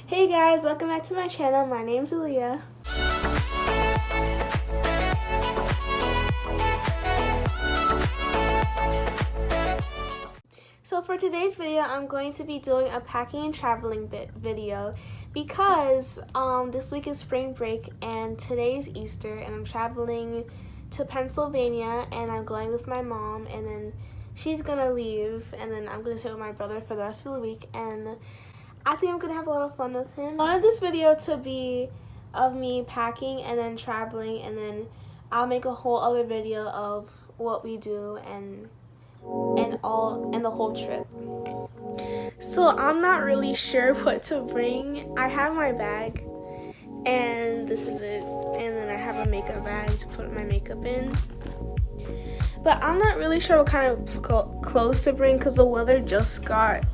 Hey guys, welcome back to my channel. My name's Aaliyah. So for today's video, I'm going to be doing a packing and traveling video because this week is spring break and today's Easter and I'm traveling to Pennsylvania and I'm going with my mom, and then she's gonna leave and then I'm gonna stay with my brother for the rest of the week, and I think I'm gonna have a lot of fun with him. I wanted this video to be of me packing and then traveling, and then I'll make a whole other video of what we do and the whole trip. So I'm not really sure what to bring. I have my bag and this is it, and then I have a makeup bag to put my makeup in, but I'm not really sure what kind of clothes to bring because the weather just got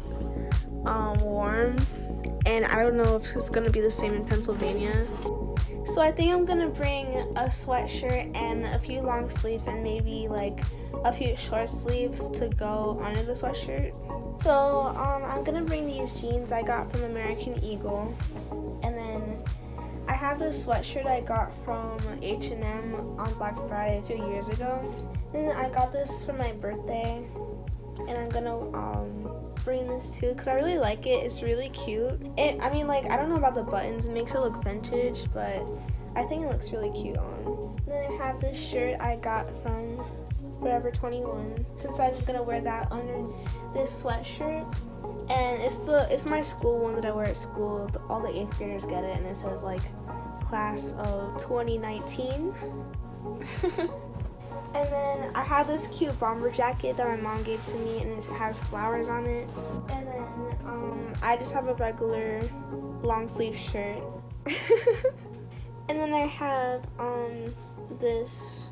warm and I don't know if it's gonna be the same in Pennsylvania. So I think I'm gonna bring a sweatshirt and a few long sleeves and maybe like a few short sleeves to go under the sweatshirt. So I'm gonna bring these jeans I got from American Eagle, and then I have this sweatshirt I got from H&M on Black Friday a few years ago. And I got this for my birthday, and I'm gonna bring this too because I really like it. It's really cute. I don't know about the buttons, it makes it look vintage, but I think it looks really cute on. And then I have this shirt I got from Forever 21 since I'm gonna wear that under this sweatshirt, and it's my school one that I wear at school. All the 8th graders get it, and it says like class of 2019. And then I have this cute bomber jacket that my mom gave to me, and it has flowers on it. And then I just have a regular long sleeve shirt. And then I have this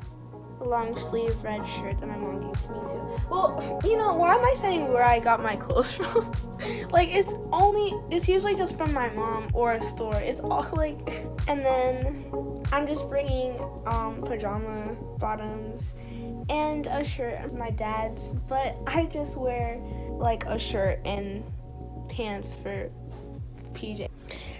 long sleeve red shirt that my mom gave to me too. Well, you know, why am I saying where I got my clothes from? Like, it's usually just from my mom or a store. It's all like, and then I'm just bringing pajama bottoms and a shirt. It's my dad's, but I just wear like a shirt and pants for PJ.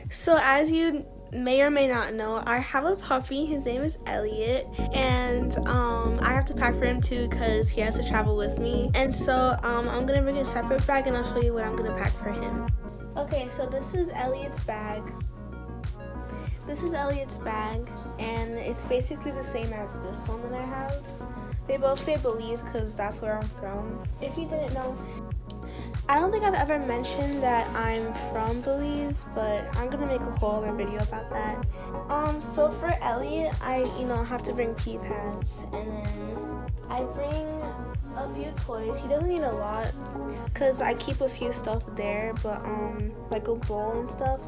So as you may or may not know, I have a puppy. His name is Elliot, and I have to pack for him too because he has to travel with me. And so I'm gonna bring a separate bag and I'll show you what I'm gonna pack for him. Okay, so this is Elliot's bag. This is Elliot's bag, and it's basically the same as this one that I have. They both say Belize because that's where I'm from. If you didn't know, I don't think I've ever mentioned that I'm from Belize, but I'm gonna make a whole other video about that. So for Elliot, I have to bring pee pads, and then I bring a few toys. He doesn't need a lot because I keep a few stuff there, but like a bowl and stuff.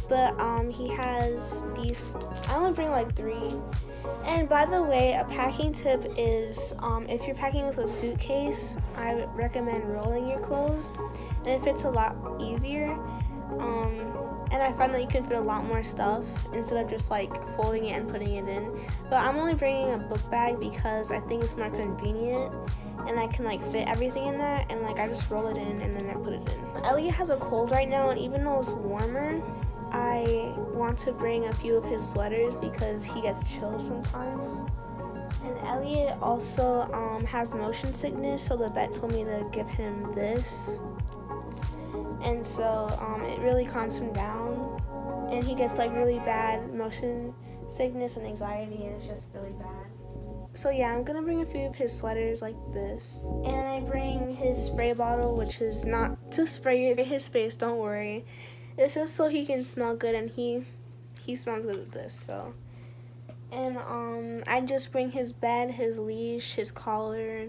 But he has these. I only bring like 3. And by the way, a packing tip is if you're packing with a suitcase, I would recommend rolling your clothes, and it fits a lot easier. And I find that you can fit a lot more stuff instead of just like folding it and putting it in. But I'm only bringing a book bag because I think it's more convenient, and I can like fit everything in that, and like I just roll it in and then I put it in. Elliot has a cold right now, and even though it's warmer, I want to bring a few of his sweaters because he gets chills sometimes. And Elliot also has motion sickness, so the vet told me to give him this. And so it really calms him down, and he gets like really bad motion sickness and anxiety, and it's just really bad. So yeah, I'm gonna bring a few of his sweaters like this, and I bring his spray bottle, which is not to spray his face, don't worry. It's just so he can smell good, and he smells good with this. So, and I just bring his bed, his leash, his collar,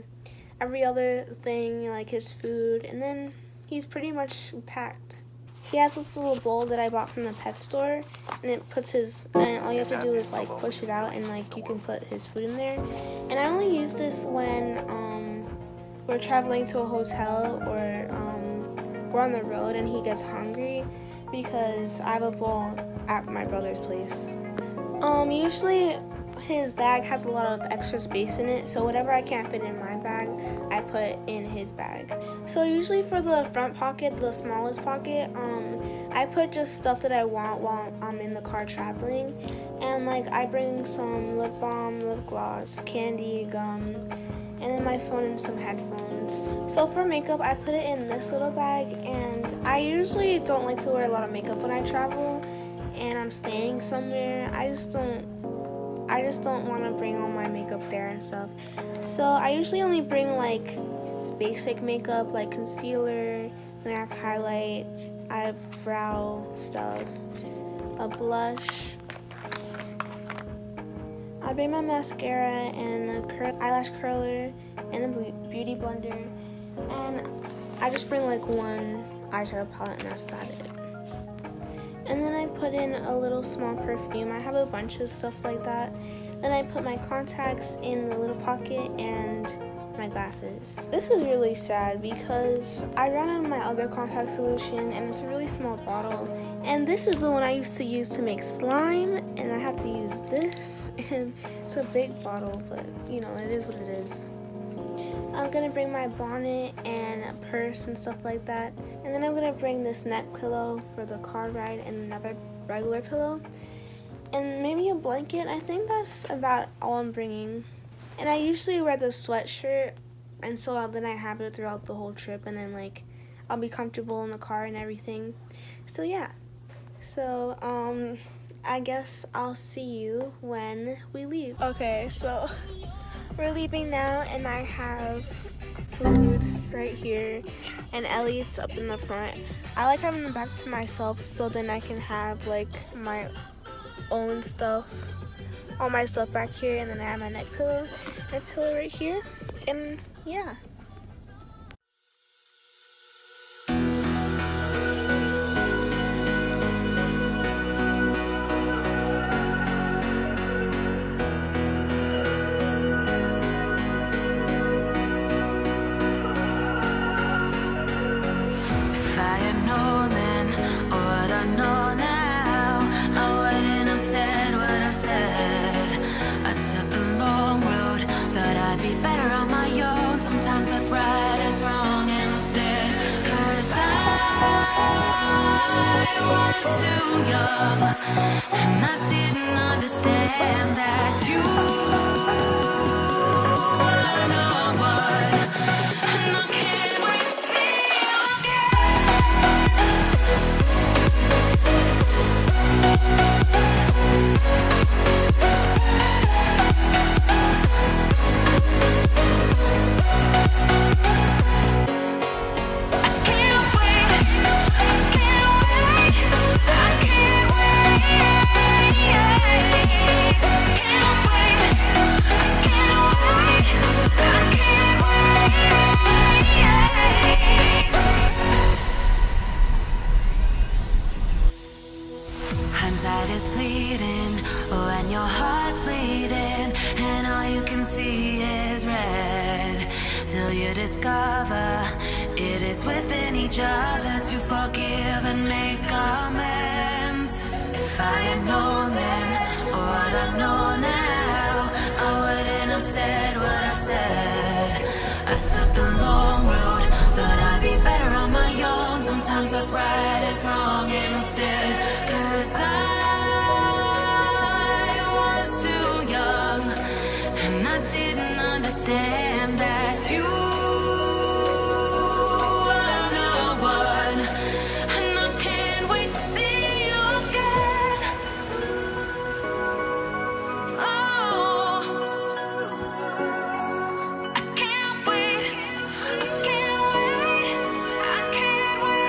every other thing, like his food, and then he's pretty much packed. He has this little bowl that I bought from the pet store, and it puts and all you have to do is like push it out, and like you can put his food in there. And I only use this when we're traveling to a hotel or we're on the road and he gets hungry, because I have a bowl at my brother's place. Usually his bag has a lot of extra space in it, so whatever I can't fit in my bag, I put in his bag. So usually for the front pocket, the smallest pocket, I put just stuff that I want while I'm in the car traveling, and like I bring some lip balm, lip gloss, candy, gum, and then my phone and some headphones. So for makeup, I put it in this little bag, and I usually don't like to wear a lot of makeup when I travel and I'm staying somewhere. I just don't want to bring all my makeup there and stuff. So I usually only bring like basic makeup like concealer, then I have highlight, eyebrow stuff, a blush. I bring my mascara and a eyelash curler and a beauty blender, and I just bring like one eyeshadow palette and that's about it. And then I put in a little small perfume. I have a bunch of stuff like that. Then I put my contacts in the little pocket and my glasses. This is really sad because I ran out of my other contact solution and it's a really small bottle. And this is the one I used to use to make slime, and I have to use this. And it's a big bottle, but you know, it is what it is. I'm gonna bring my bonnet and a purse and stuff like that. And then I'm gonna bring this neck pillow for the car ride and another regular pillow. And maybe a blanket. I think that's about all I'm bringing. And I usually wear the sweatshirt, and so then I have it throughout the whole trip, and then like I'll be comfortable in the car and everything. So yeah. So I guess I'll see you when we leave. Okay, so we're leaving now, and I have food right here, and Elliott's up in the front. I like having the back to myself so then I can have like my own stuff, all my stuff back here, and then I have my neck pillow, my pillow right here, and yeah. I was too young, and I didn't understand that you were the one, and I can't wait to see you hindsight is fleeting, oh, and your heart's bleeding, and all you can see is red, till you discover it is within each other to forgive and make amends. If I had known then, or what I know now, I wouldn't have said what I said. I took the long road, thought I'd be better on my own. Sometimes what's right is wrong instead, 'cause I was too young, and I didn't understand that you were the one, and I can't wait to see you again. Oh, I can't wait, I can't wait, I can't wait,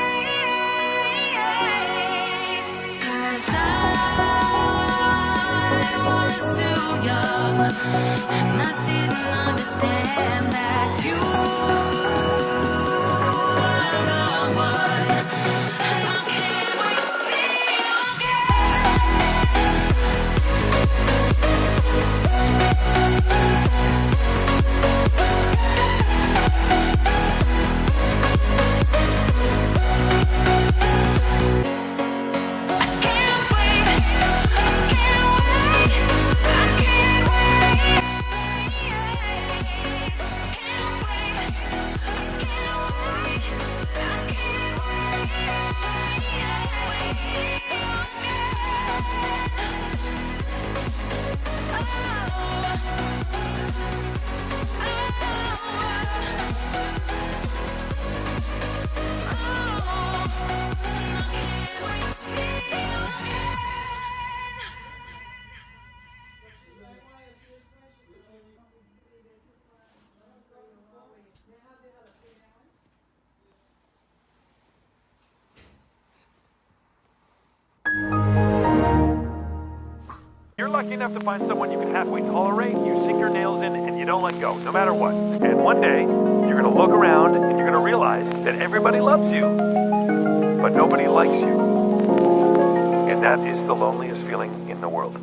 'cause I was too young, and I didn't understand that you were the one, and I can't wait to see you again. you're lucky enough to find someone you can halfway tolerate, you sink your nails in and you don't let go, no matter what. And one day, you're gonna look around and you're gonna realize that everybody loves you, but nobody likes you. And that is the loneliest feeling in the world.